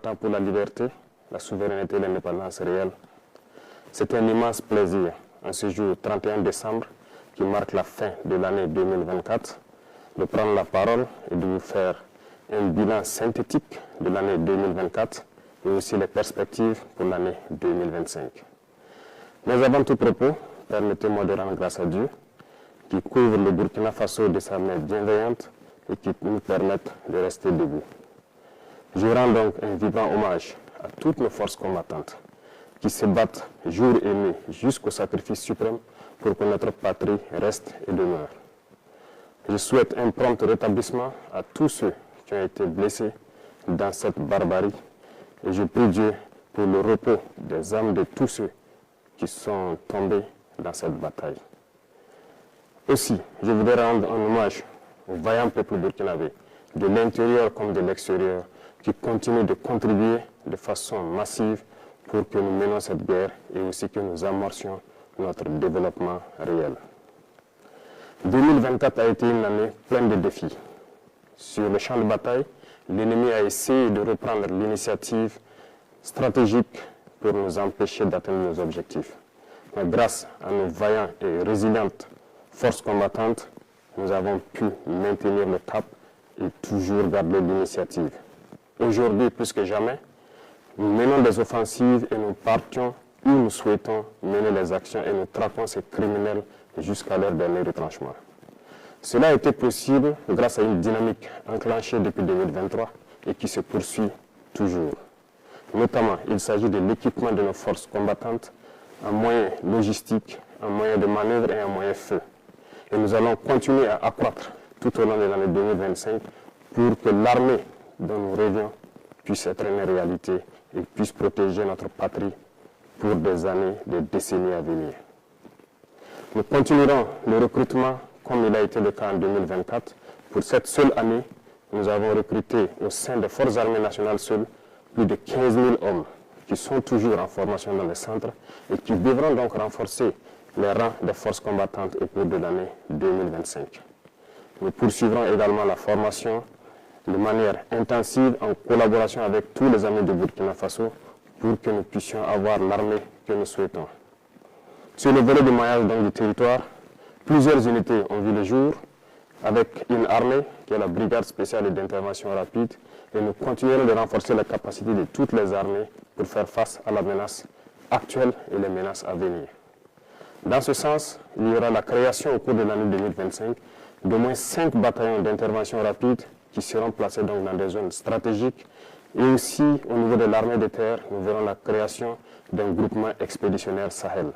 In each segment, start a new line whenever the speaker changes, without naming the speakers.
combattant pour la liberté, la souveraineté et l'indépendance réelle. C'est un immense plaisir, en ce jour 31 décembre, qui marque la fin de l'année 2024, de prendre la parole et de vous faire un bilan synthétique de l'année 2024 et aussi les perspectives pour l'année 2025. Mais avant tout propos, permettez-moi de rendre grâce à Dieu qui couvre le Burkina Faso de sa main bienveillante et qui nous permettent de rester debout. Je rends donc un vibrant hommage à toutes nos forces combattantes qui se battent jour et nuit jusqu'au sacrifice suprême pour que notre patrie reste et demeure. Je souhaite un prompt rétablissement à tous ceux qui ont été blessés dans cette barbarie et je prie Dieu pour le repos des âmes de tous ceux qui sont tombés dans cette bataille. Aussi, je voudrais rendre un hommage au vaillant peuple burkinabé, de l'intérieur comme de l'extérieur, qui continue de contribuer de façon massive pour que nous menions cette guerre et aussi que nous amorcions notre développement réel. 2024 a été une année pleine de défis. Sur le champ de bataille, l'ennemi a essayé de reprendre l'initiative stratégique pour nous empêcher d'atteindre nos objectifs. Mais grâce à nos vaillants et résilientes forces combattantes, nous avons pu maintenir le cap et toujours garder l'initiative. Aujourd'hui, plus que jamais, nous menons des offensives et nous partions où nous souhaitons mener les actions et nous traquons ces criminels jusqu'à leur dernier retranchement. Cela a été possible grâce à une dynamique enclenchée depuis 2023 et qui se poursuit toujours. Notamment, il s'agit de l'équipement de nos forces combattantes en moyens logistiques, en moyens de manœuvre et en moyens feu. Et nous allons continuer à accroître tout au long de l'année 2025 pour que l'armée dont nous rêvions puisse être une réalité et puisse protéger notre patrie pour des années, des décennies à venir. Nous continuerons le recrutement comme il a été le cas en 2024. Pour cette seule année, nous avons recruté au sein des forces armées nationales seules plus de 15 000 hommes qui sont toujours en formation dans les centres et qui devront donc renforcer les rangs des forces combattantes au cours de l'année 2025. Nous poursuivrons également la formation de manière intensive en collaboration avec tous les amis de Burkina Faso pour que nous puissions avoir l'armée que nous souhaitons. Sur le volet du maillage du territoire, plusieurs unités ont vu le jour avec une armée qui est la brigade spéciale d'intervention rapide et nous continuerons de renforcer la capacité de toutes les armées pour faire face à la menace actuelle et les menaces à venir. Dans ce sens, il y aura la création au cours de l'année 2025 d'au moins 5 bataillons d'intervention rapide qui seront placés donc dans des zones stratégiques et aussi au niveau de l'armée de terre, nous verrons la création d'un groupement expéditionnaire Sahel.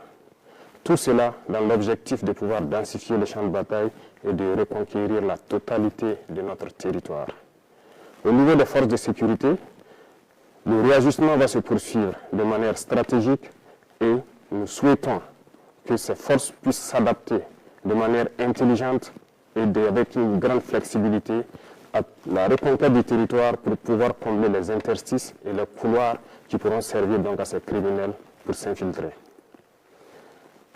Tout cela dans l'objectif de pouvoir densifier le champ de bataille et de reconquérir la totalité de notre territoire. Au niveau des forces de sécurité, le réajustement va se poursuivre de manière stratégique et nous souhaitons que ces forces puissent s'adapter de manière intelligente et avec une grande flexibilité à la reconquête du territoire pour pouvoir combler les interstices et les couloirs qui pourront servir donc à ces criminels pour s'infiltrer.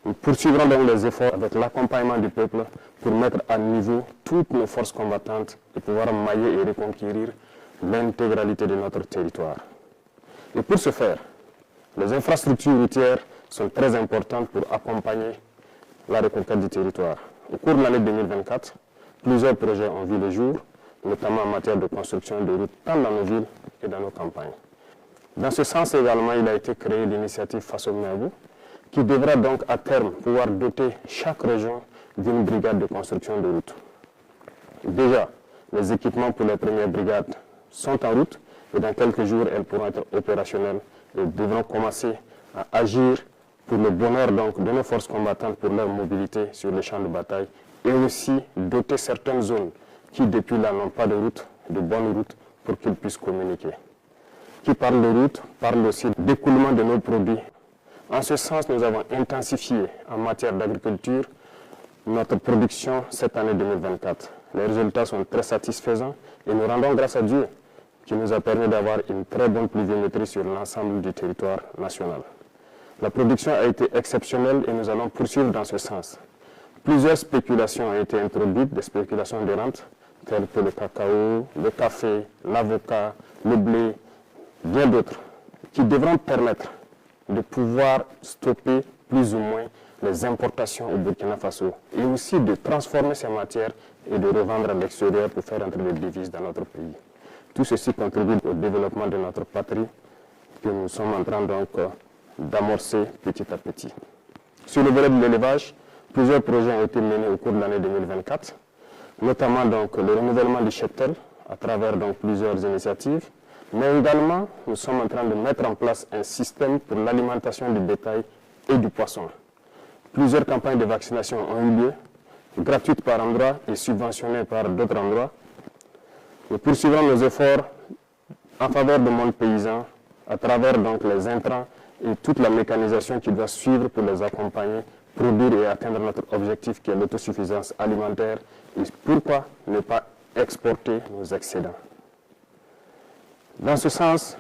Nous poursuivrons donc les efforts avec l'accompagnement du peuple pour mettre à niveau toutes nos forces combattantes et pouvoir mailler et reconquérir l'intégralité de notre territoire. Et pour ce faire, les infrastructures routières sont très importantes pour accompagner la reconquête du territoire. Au cours de l'année 2024, plusieurs projets ont vu le jour, notamment en matière de construction de routes tant dans nos villes que dans nos campagnes. Dans ce sens également, il a été créé l'initiative Faso Miabou, qui devra donc à terme pouvoir doter chaque région d'une brigade de construction de routes. Déjà, les équipements pour les premières brigades sont en route et dans quelques jours, elles pourront être opérationnelles et devront commencer à agir pour le bonheur donc de nos forces combattantes pour leur mobilité sur les champs de bataille et aussi doter certaines zones qui depuis là n'ont pas de route, de bonne route pour qu'ils puissent communiquer. Qui parle de route, parle aussi d'écoulement de nos produits. En ce sens, nous avons intensifié en matière d'agriculture notre production cette année 2024. Les résultats sont très satisfaisants et nous rendons grâce à Dieu qui nous a permis d'avoir une très bonne pluviométrie sur l'ensemble du territoire national. La production a été exceptionnelle et nous allons poursuivre dans ce sens. Plusieurs spéculations ont été introduites, des spéculations de rente, telles que le cacao, le café, l'avocat, le blé, bien d'autres, qui devront permettre de pouvoir stopper plus ou moins les importations au Burkina Faso et aussi de transformer ces matières et de revendre à l'extérieur pour faire entrer des devises dans notre pays. Tout ceci contribue au développement de notre patrie que nous sommes en train donc d'amorcer petit à petit. Sur le volet de l'élevage, plusieurs projets ont été menés au cours de l'année 2024, notamment donc le renouvellement du cheptel à travers donc plusieurs initiatives, mais également nous sommes en train de mettre en place un système pour l'alimentation du bétail et du poisson. Plusieurs campagnes de vaccination ont eu lieu, gratuites par endroit et subventionnées par d'autres endroits. Nous poursuivrons nos efforts en faveur du monde paysan à travers donc les intrants et toute la mécanisation qui doit suivre pour les accompagner, produire et atteindre notre objectif qui est l'autosuffisance alimentaire et pourquoi ne pas exporter nos excédents. Dans ce sens,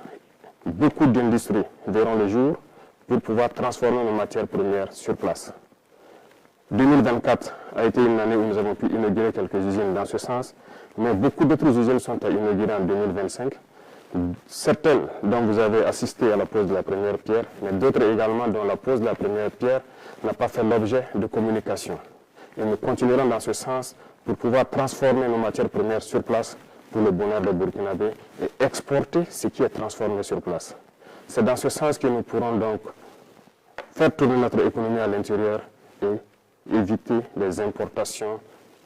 beaucoup d'industries verront le jour pour pouvoir transformer nos matières premières sur place. 2024 a été une année où nous avons pu inaugurer quelques usines dans ce sens, mais beaucoup d'autres usines sont à inaugurer en 2025. Certaines dont vous avez assisté à la pose de la première pierre, mais d'autres également dont la pose de la première pierre n'a pas fait l'objet de communication. Et nous continuerons dans ce sens pour pouvoir transformer nos matières premières sur place pour le bonheur des Burkinabés et exporter ce qui est transformé sur place. C'est dans ce sens que nous pourrons donc faire tourner notre économie à l'intérieur et éviter les importations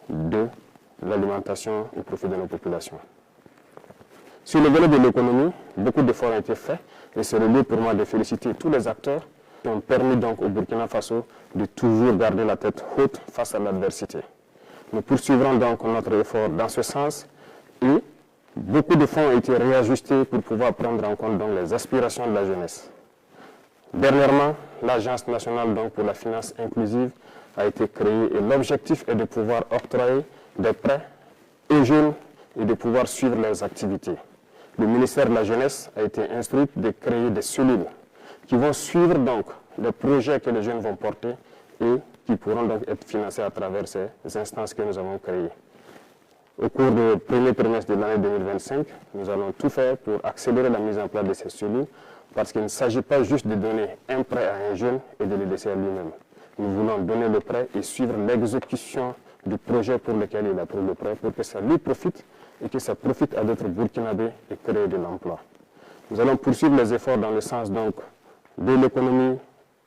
de l'alimentation au profit de nos populations. Sur le volet de l'économie, beaucoup d'efforts ont été faits et c'est le lieu pour moi de féliciter tous les acteurs qui ont permis donc au Burkina Faso de toujours garder la tête haute face à l'adversité. Nous poursuivrons donc notre effort dans ce sens et beaucoup de fonds ont été réajustés pour pouvoir prendre en compte donc les aspirations de la jeunesse. Dernièrement, l'Agence nationale donc pour la finance inclusive a été créée et l'objectif est de pouvoir octroyer des prêts aux jeunes et de pouvoir suivre leurs activités. Le ministère de la Jeunesse a été instruit de créer des cellules qui vont suivre donc les projets que les jeunes vont porter et qui pourront donc être financés à travers ces instances que nous avons créées. Au cours du premier trimestre de l'année 2025, nous allons tout faire pour accélérer la mise en place de ces cellules parce qu'il ne s'agit pas juste de donner un prêt à un jeune et de le laisser à lui-même. Nous voulons donner le prêt et suivre l'exécution du projet pour lequel il a pris le prêt pour que ça lui profite et que ça profite à d'autres Burkinabés et créer de l'emploi. Nous allons poursuivre les efforts dans le sens donc de l'économie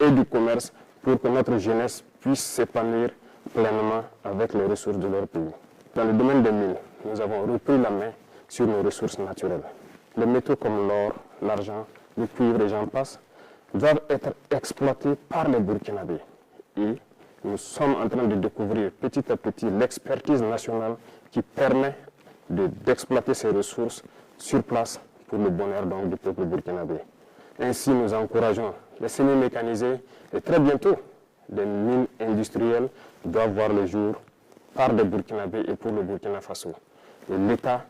et du commerce pour que notre jeunesse puisse s'épanouir pleinement avec les ressources de leur pays. Dans le domaine des mines, nous avons repris la main sur nos ressources naturelles. Les métaux comme l'or, l'argent, le cuivre et j'en passe doivent être exploités par les Burkinabés. Et nous sommes en train de découvrir petit à petit l'expertise nationale qui permet d'exploiter ces ressources sur place pour le bonheur donc, du peuple burkinabé. Ainsi, nous encourageons les semi-mécanisés et très bientôt, des mines industrielles doivent voir le jour par des Burkinabés et pour le Burkina Faso. Et l'État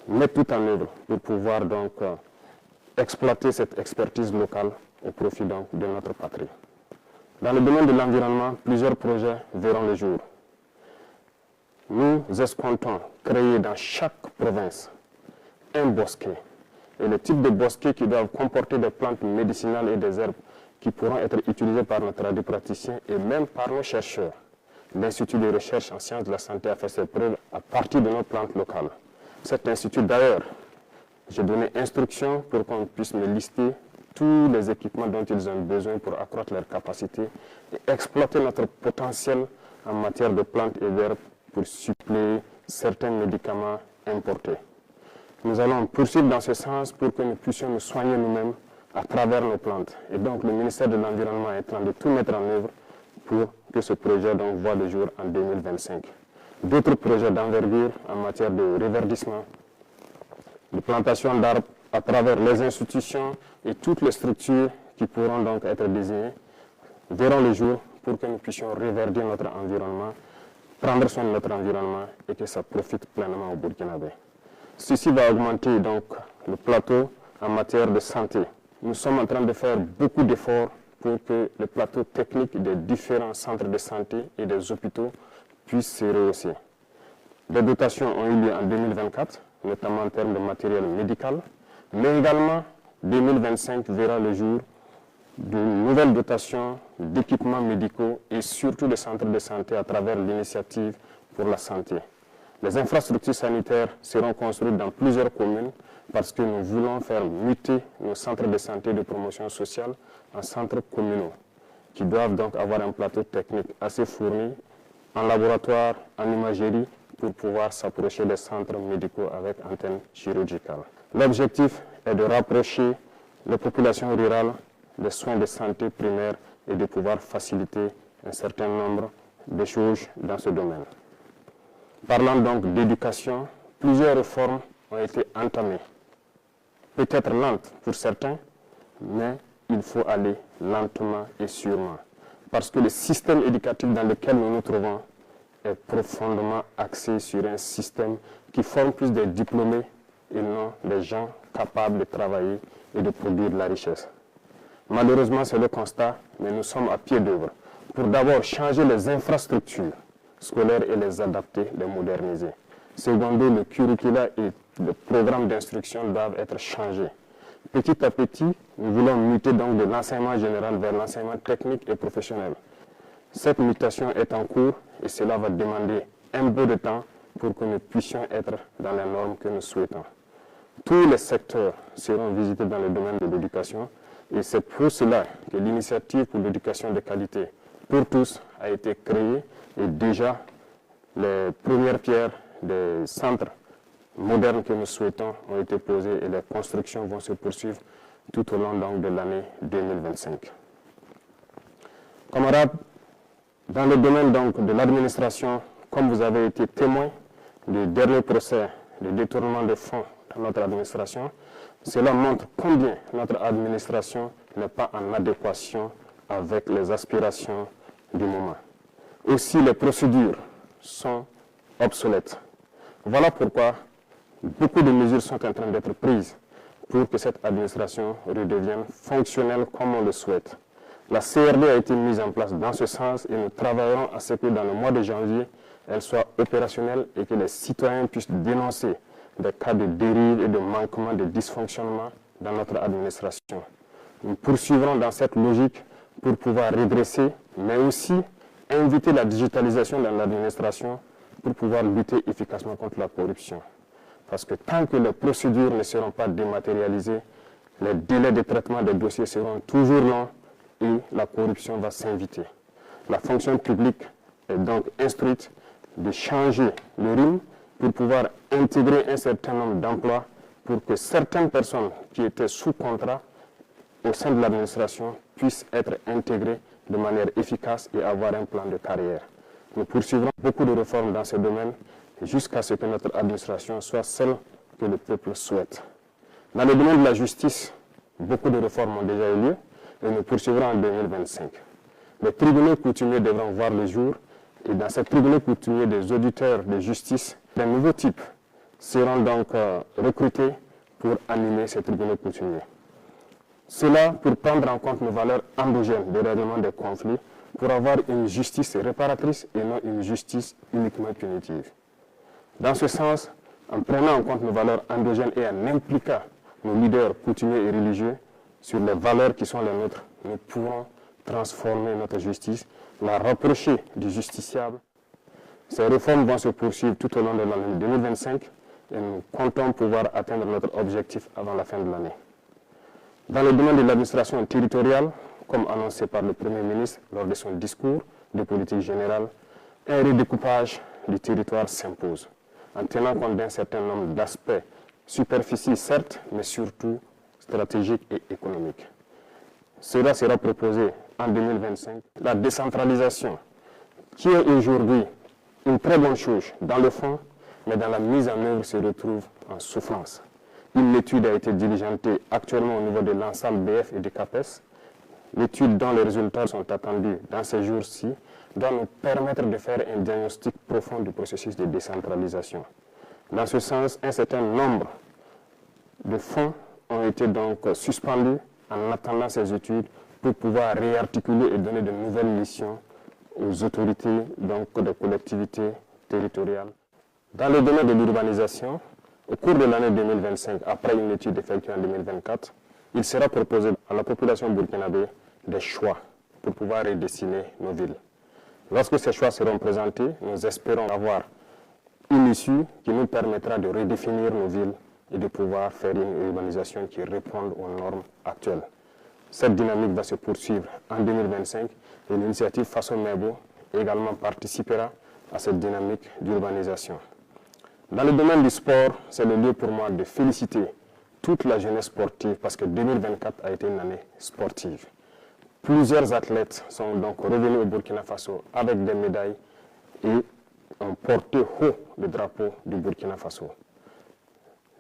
met tout en œuvre pour pouvoir donc exploiter cette expertise locale au profit donc, de notre patrie. Dans le domaine de l'environnement, plusieurs projets verront le jour. Nous escomptons créer dans chaque province un bosquet. Et le type de bosquet qui doivent comporter des plantes médicinales et des herbes qui pourront être utilisées par nos radiopraticiens et même par nos chercheurs. L'Institut de recherche en sciences de la santé a fait ses preuves à partir de nos plantes locales. Cet institut d'ailleurs, j'ai donné instruction pour qu'on puisse me lister tous les équipements dont ils ont besoin pour accroître leur capacité et exploiter notre potentiel en matière de plantes et d'herbes pour suppléer certains médicaments importés. Nous allons poursuivre dans ce sens pour que nous puissions nous soigner nous-mêmes à travers nos plantes. Et donc le ministère de l'Environnement est en train de tout mettre en œuvre pour que ce projet donc voit le jour en 2025. D'autres projets d'envergure en matière de reverdissement, de plantation d'arbres à travers les institutions et toutes les structures qui pourront donc être désignées verront le jour pour que nous puissions reverdir notre environnement, prendre soin de notre environnement et que ça profite pleinement au Burkinabé. Ceci va augmenter donc le plateau en matière de santé. Nous sommes en train de faire beaucoup d'efforts pour que le plateau technique des différents centres de santé et des hôpitaux puisse se rehausser. Des dotations ont eu lieu en 2024, notamment en termes de matériel médical, mais également 2025 verra le jour de nouvelles dotations d'équipements médicaux et surtout de centres de santé à travers l'initiative pour la santé. Les infrastructures sanitaires seront construites dans plusieurs communes parce que nous voulons faire muter nos centres de santé et de promotion sociale en centres communaux qui doivent donc avoir un plateau technique assez fourni en laboratoire, en imagerie pour pouvoir s'approcher des centres médicaux avec antenne chirurgicale. L'objectif est de rapprocher les populations rurales des soins de santé primaires et de pouvoir faciliter un certain nombre de choses dans ce domaine. Parlant donc d'éducation, plusieurs réformes ont été entamées. Peut-être lentes pour certains, mais il faut aller lentement et sûrement. Parce que le système éducatif dans lequel nous nous trouvons est profondément axé sur un système qui forme plus des diplômés et non des gens capables de travailler et de produire de la richesse. Malheureusement, c'est le constat, mais nous sommes à pied d'œuvre pour d'abord changer les infrastructures scolaires et les adapter, les moderniser. Secondo, le curricula et le programme d'instruction doivent être changés. Petit à petit, nous voulons muter donc de l'enseignement général vers l'enseignement technique et professionnel. Cette mutation est en cours et cela va demander un peu de temps pour que nous puissions être dans les normes que nous souhaitons. Tous les secteurs seront visités dans le domaine de l'éducation et c'est pour cela que l'initiative pour l'éducation de qualité pour tous a été créée et déjà les premières pierres des centres modernes que nous souhaitons ont été posées et les constructions vont se poursuivre tout au long donc, de l'année 2025. Camarades, dans le domaine donc, de l'administration, comme vous avez été témoin du dernier procès de détournement de fonds dans notre administration, cela montre combien notre administration n'est pas en adéquation avec les aspirations du moment. Aussi, les procédures sont obsolètes. Voilà pourquoi beaucoup de mesures sont en train d'être prises pour que cette administration redevienne fonctionnelle comme on le souhaite. La CRD a été mise en place dans ce sens et nous travaillerons à ce que dans le mois de janvier, elle soit opérationnelle et que les citoyens puissent dénoncer des cas de dérive et de manquement, de dysfonctionnement dans notre administration. Nous poursuivrons dans cette logique pour pouvoir redresser, mais aussi inviter la digitalisation dans l'administration pour pouvoir lutter efficacement contre la corruption. Parce que tant que les procédures ne seront pas dématérialisées, les délais de traitement des dossiers seront toujours longs et la corruption va s'inviter. La fonction publique est donc instruite de changer le rythme pour pouvoir intégrer un certain nombre d'emplois pour que certaines personnes qui étaient sous contrat au sein de l'administration puissent être intégrées de manière efficace et avoir un plan de carrière. Nous poursuivrons beaucoup de réformes dans ce domaine jusqu'à ce que notre administration soit celle que le peuple souhaite. Dans le domaine de la justice, beaucoup de réformes ont déjà eu lieu et nous poursuivrons en 2025. Les tribunaux coutumiers devront voir le jour et dans ces tribunaux coutumiers des auditeurs de justice, des nouveaux types seront donc recrutés pour animer ces tribunaux coutumiers. Cela pour prendre en compte nos valeurs endogènes de règlement des conflits, pour avoir une justice réparatrice et non une justice uniquement punitive. Dans ce sens, en prenant en compte nos valeurs endogènes et en impliquant nos leaders coutumiers et religieux sur les valeurs qui sont les nôtres, nous pourrons transformer notre justice, la rapprocher du justiciable. Ces réformes vont se poursuivre tout au long de l'année 2025 et nous comptons pouvoir atteindre notre objectif avant la fin de l'année. Dans le domaine de l'administration territoriale, comme annoncé par le Premier ministre lors de son discours de politique générale, un redécoupage du territoire s'impose, en tenant compte d'un certain nombre d'aspects, superficie certes, mais surtout stratégiques et économiques. Cela sera proposé en 2025. La décentralisation, qui est aujourd'hui une très bonne chose dans le fond, mais dans la mise en œuvre se retrouve en souffrance. Une étude a été diligentée actuellement au niveau de l'ensemble BF et de CAPES. L'étude dont les résultats sont attendus dans ces jours-ci doit nous permettre de faire un diagnostic profond du processus de décentralisation. Dans ce sens, un certain nombre de fonds ont été donc suspendus en attendant ces études pour pouvoir réarticuler et donner de nouvelles missions aux autorités, donc des collectivités territoriales. Dans le domaine de l'urbanisation, au cours de l'année 2025, après une étude effectuée en 2024, il sera proposé à la population burkinabé des choix pour pouvoir redessiner nos villes. Lorsque ces choix seront présentés, nous espérons avoir une issue qui nous permettra de redéfinir nos villes et de pouvoir faire une urbanisation qui réponde aux normes actuelles. Cette dynamique va se poursuivre en 2025 et l'initiative Faso Mebo également participera à cette dynamique d'urbanisation. Dans le domaine du sport, c'est le lieu pour moi de féliciter toute la jeunesse sportive parce que 2024 a été une année sportive. Plusieurs athlètes sont donc revenus au Burkina Faso avec des médailles et ont porté haut le drapeau du Burkina Faso.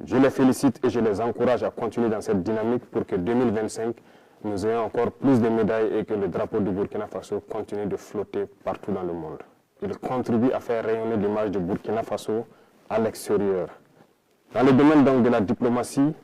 Je les félicite et je les encourage à continuer dans cette dynamique pour que 2025, nous ayons encore plus de médailles et que le drapeau du Burkina Faso continue de flotter partout dans le monde. Il contribue à faire rayonner l'image du Burkina Faso à l'extérieur. Dans le domaine donc de la diplomatie,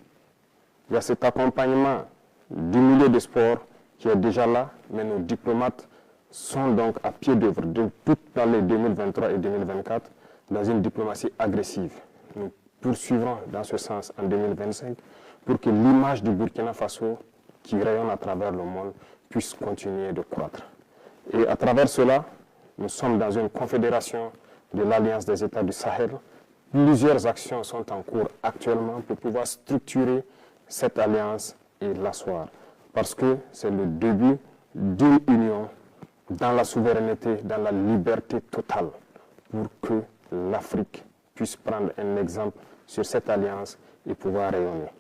il y a cet accompagnement du milieu des sports qui est déjà là, mais nos diplomates sont donc à pied d'œuvre depuis l'année 2023 et 2024 dans une diplomatie agressive. Nous poursuivrons dans ce sens en 2025 pour que l'image du Burkina Faso qui rayonne à travers le monde puisse continuer de croître. Et à travers cela, nous sommes dans une confédération de l'Alliance des États du Sahel. Plusieurs actions sont en cours actuellement pour pouvoir structurer cette alliance et l'asseoir. Parce que c'est le début d'une union dans la souveraineté, dans la liberté totale, pour que l'Afrique puisse prendre un exemple sur cette alliance et pouvoir rayonner.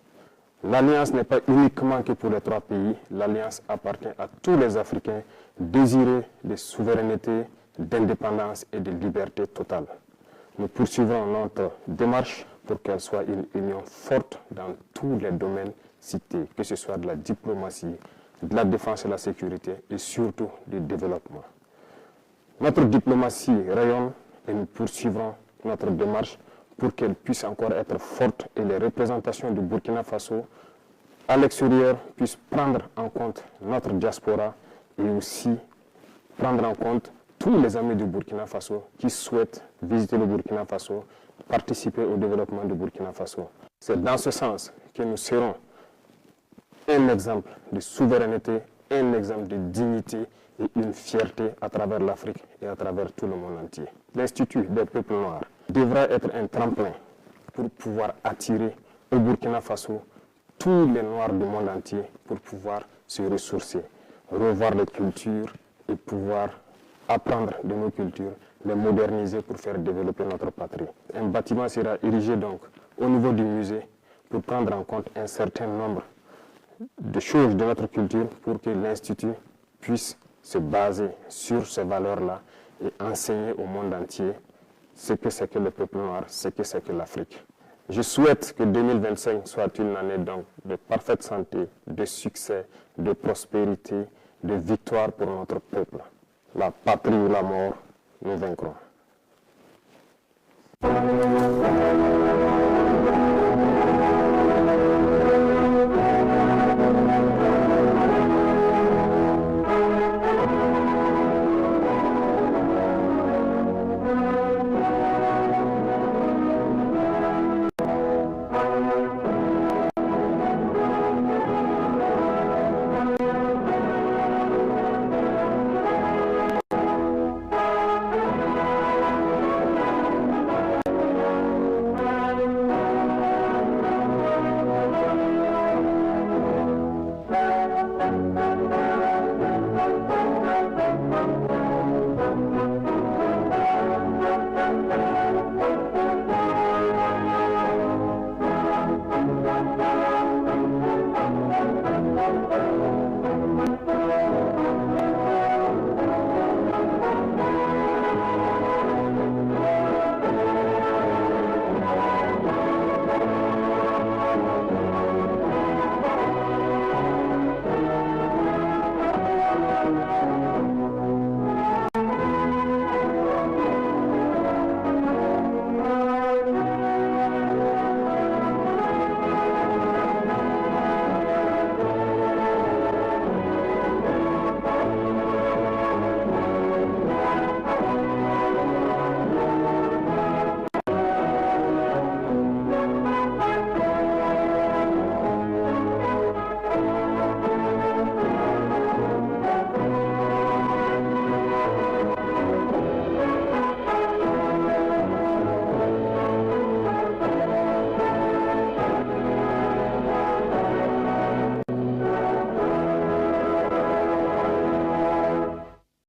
L'alliance n'est pas uniquement que pour les 3 pays, l'alliance appartient à tous les Africains désireux de souveraineté, d'indépendance et de liberté totale. Nous poursuivrons notre démarche pour qu'elle soit une union forte dans tous les domaines cités, que ce soit de la diplomatie, de la défense et la sécurité et surtout du développement. Notre diplomatie rayonne et nous poursuivrons notre démarche pour qu'elle puisse encore être forte et les représentations du Burkina Faso à l'extérieur puissent prendre en compte notre diaspora et aussi prendre en compte tous les amis du Burkina Faso qui souhaitent visiter le Burkina Faso, participer au développement du Burkina Faso. C'est dans ce sens que nous serons un exemple de souveraineté, un exemple de dignité et une fierté à travers l'Afrique et à travers tout le monde entier. L'Institut des peuples noirs devra être un tremplin pour pouvoir attirer au Burkina Faso tous les Noirs du monde entier pour pouvoir se ressourcer, revoir les cultures et pouvoir apprendre de nos cultures, les moderniser pour faire développer notre patrie. Un bâtiment sera érigé donc au niveau du musée pour prendre en compte un certain nombre de choses de notre culture pour que l'Institut puisse se baser sur ces valeurs-là et enseigner au monde entier ce que c'est que le peuple noir, ce que c'est que l'Afrique. Je souhaite que 2025 soit une année donc de parfaite santé, de succès, de prospérité, de victoire pour notre peuple. La patrie ou la mort, nous vaincrons.